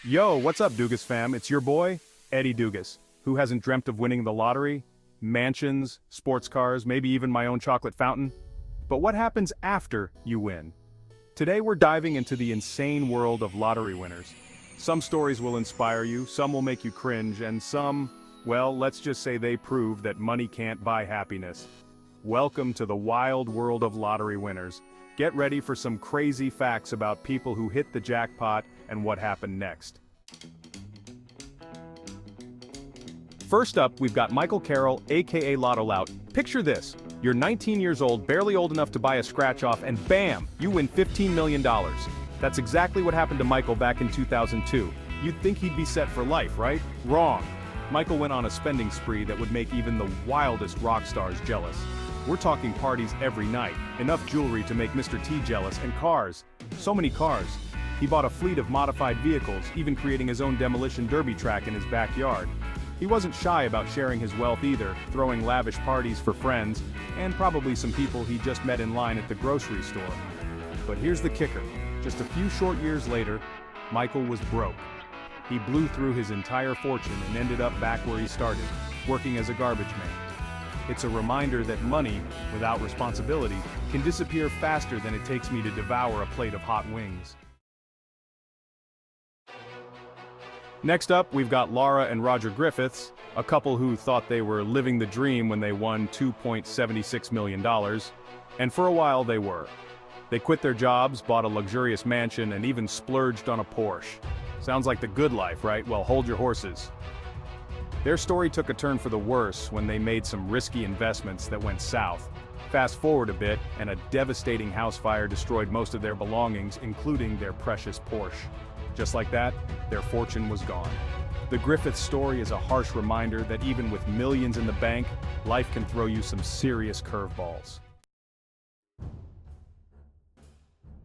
Yo, what's up, Dugas fam? It's your boy, Eddie Dugas. Who hasn't dreamt of winning the lottery? Mansions, sports cars, maybe even my own chocolate fountain? But what happens after you win? Today we're diving into the insane world of lottery winners. Some stories will inspire you, some will make you cringe, and some, well, let's just say they prove that money can't buy happiness. Welcome to the wild world of lottery winners. Get ready for some crazy facts about people who hit the jackpot and what happened next. First up, we've got Michael Carroll, aka Lotto Lout. Picture this. You're 19 years old, barely old enough to buy a scratch-off, and bam! You win $15 million. That's exactly what happened to Michael back in 2002. You'd think he'd be set for life, right? Wrong. Michael went on a spending spree that would make even the wildest rock stars jealous. We're talking parties every night, enough jewelry to make Mr. T jealous, and cars. So many cars. He bought a fleet of modified vehicles, even creating his own demolition derby track in his backyard. He wasn't shy about sharing his wealth either, throwing lavish parties for friends, and probably some people he just met in line at the grocery store. But here's the kicker. Just a few short years later, Michael was broke. He blew through his entire fortune and ended up back where he started, working as a garbage man. It's a reminder that money, without responsibility, can disappear faster than it takes me to devour a plate of hot wings. Next up, we've got Laura and Roger Griffiths, a couple who thought they were living the dream when they won $2.76 million, and for a while they were. They quit their jobs, bought a luxurious mansion, and even splurged on a Porsche. Sounds like the good life, right? Well, hold your horses. Their story took a turn for the worse when they made some risky investments that went south. Fast forward a bit, and a devastating house fire destroyed most of their belongings, including their precious Porsche. Just like that, their fortune was gone. The Griffiths story is a harsh reminder that even with millions in the bank, life can throw you some serious curveballs.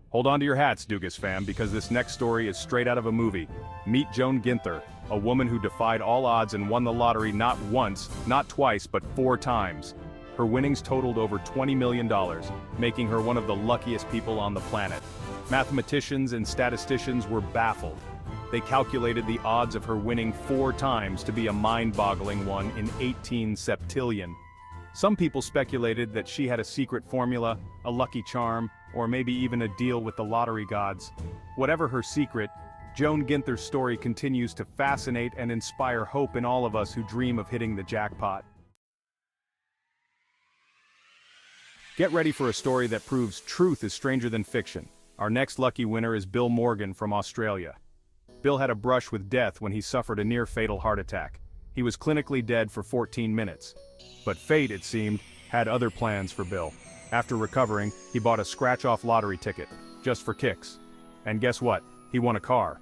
Hold on to your hats, Dugas fam, because this next story is straight out of a movie. Meet Joan Ginther, a woman who defied all odds and won the lottery not once, not twice, but 4 times. Her winnings totaled over $20 million, making her one of the luckiest people on the planet. Mathematicians and statisticians were baffled. They calculated the odds of her winning 4 times to be a mind-boggling one in 18 septillion. Some people speculated that she had a secret formula, a lucky charm, or maybe even a deal with the lottery gods. Whatever her secret, Joan Ginther's story continues to fascinate and inspire hope in all of us who dream of hitting the jackpot. Get ready for a story that proves truth is stranger than fiction. Our next lucky winner is Bill Morgan from Australia. Bill had a brush with death when he suffered a near-fatal heart attack. He was clinically dead for 14 minutes. But fate, it seemed, had other plans for Bill. After recovering, he bought a scratch-off lottery ticket, just for kicks. And guess what? He won a car.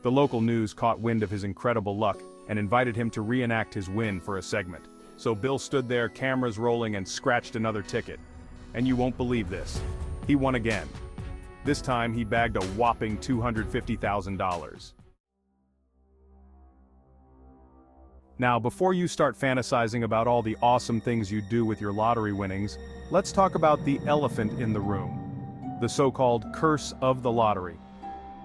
The local news caught wind of his incredible luck and invited him to reenact his win for a segment. So Bill stood there, cameras rolling, and scratched another ticket. And you won't believe this. He won again. This time he bagged a whopping $250,000. Now, before you start fantasizing about all the awesome things you do with your lottery winnings, let's talk about the elephant in the room. The so-called curse of the lottery.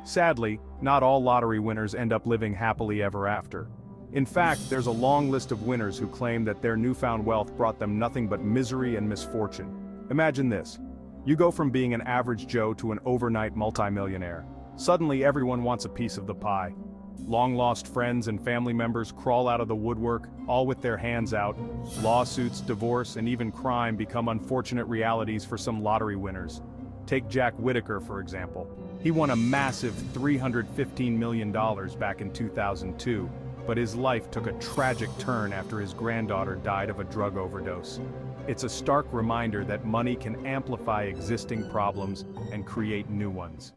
Sadly, not all lottery winners end up living happily ever after. In fact, there's a long list of winners who claim that their newfound wealth brought them nothing but misery and misfortune. Imagine this. You go from being an average Joe to an overnight multimillionaire. Suddenly everyone wants a piece of the pie. Long-lost friends and family members crawl out of the woodwork, all with their hands out. Lawsuits, divorce, and even crime become unfortunate realities for some lottery winners. Take Jack Whitaker, for example. He won a massive $315 million back in 2002, but his life took a tragic turn after his granddaughter died of a drug overdose. It's a stark reminder that money can amplify existing problems and create new ones.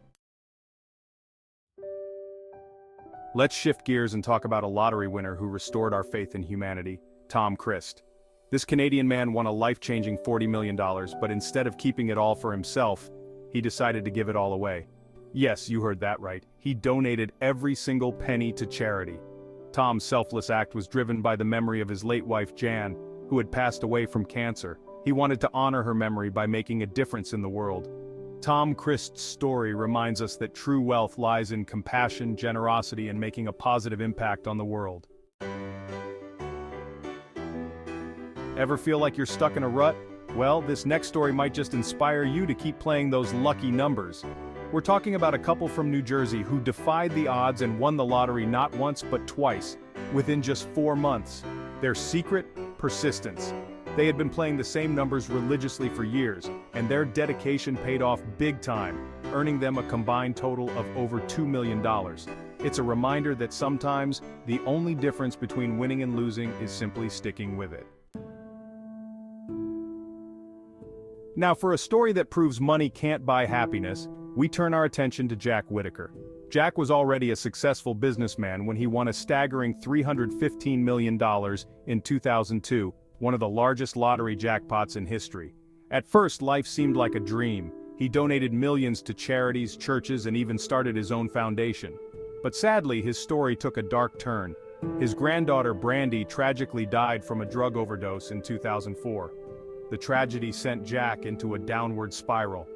Let's shift gears and talk about a lottery winner who restored our faith in humanity, Tom Christ. This Canadian man won a life-changing $40 million, but instead of keeping it all for himself, he decided to give it all away. Yes, you heard that right. He donated every single penny to charity. Tom's selfless act was driven by the memory of his late wife Jan, who had passed away from cancer. He wanted to honor her memory by making a difference in the world. Tom Christ's story reminds us that true wealth lies in compassion, generosity, and making a positive impact on the world. Ever feel like you're stuck in a rut? Well, this next story might just inspire you to keep playing those lucky numbers. We're talking about a couple from New Jersey who defied the odds and won the lottery not once but twice, within just 4 months. Their secret? Persistence. They had been playing the same numbers religiously for years, and their dedication paid off big time, earning them a combined total of over $2 million. It's a reminder that sometimes, the only difference between winning and losing is simply sticking with it. Now, for a story that proves money can't buy happiness, we turn our attention to Jack Whitaker. Jack was already a successful businessman when he won a staggering $315 million in 2002, one of the largest lottery jackpots in history. At first, life seemed like a dream. He donated millions to charities, churches, and even started his own foundation. But sadly, his story took a dark turn. His granddaughter Brandy tragically died from a drug overdose in 2004. The tragedy sent Jack into a downward spiral.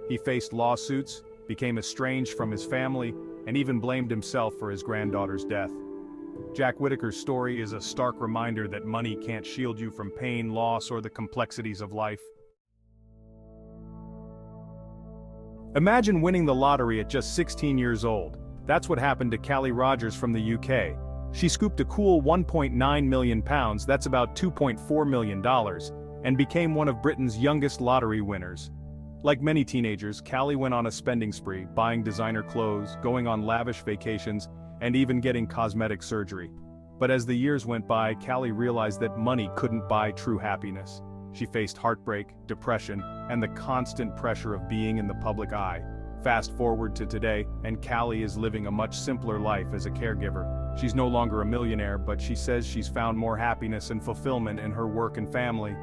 He faced lawsuits, became estranged from his family, and even blamed himself for his granddaughter's death. Jack Whitaker's story is a stark reminder that money can't shield you from pain, loss, or the complexities of life. Imagine winning the lottery at just 16 years old. That's what happened to Callie Rogers from the UK. She scooped a cool £1.9 million, that's about $2.4 million, and became one of Britain's youngest lottery winners. Like many teenagers, Callie went on a spending spree, buying designer clothes, going on lavish vacations, and even getting cosmetic surgery. But as the years went by, Callie realized that money couldn't buy true happiness. She faced heartbreak, depression, and the constant pressure of being in the public eye. Fast forward to today, and Callie is living a much simpler life as a caregiver. She's no longer a millionaire, but she says she's found more happiness and fulfillment in her work and family.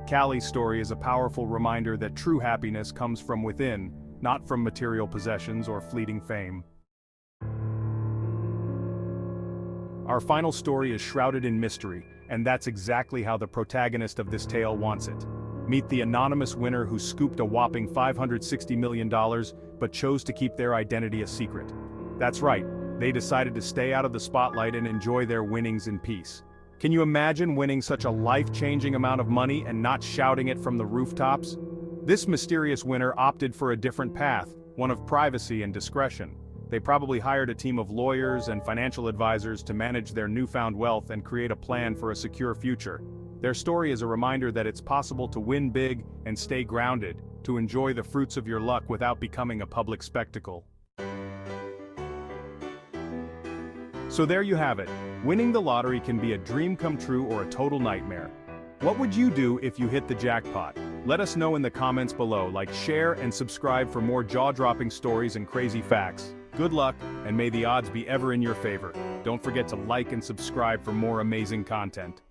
Callie's story is a powerful reminder that true happiness comes from within, not from material possessions or fleeting fame. Our final story is shrouded in mystery, and that's exactly how the protagonist of this tale wants it. Meet the anonymous winner who scooped a whopping $560 million, but chose to keep their identity a secret. That's right, they decided to stay out of the spotlight and enjoy their winnings in peace. Can you imagine winning such a life-changing amount of money and not shouting it from the rooftops? This mysterious winner opted for a different path, one of privacy and discretion. They probably hired a team of lawyers and financial advisors to manage their newfound wealth and create a plan for a secure future. Their story is a reminder that it's possible to win big and stay grounded, to enjoy the fruits of your luck without becoming a public spectacle. So there you have it. Winning the lottery can be a dream come true or a total nightmare. What would you do if you hit the jackpot? Let us know in the comments below. Like, share, and subscribe for more jaw-dropping stories and crazy facts. Good luck, and may the odds be ever in your favor. Don't forget to like and subscribe for more amazing content.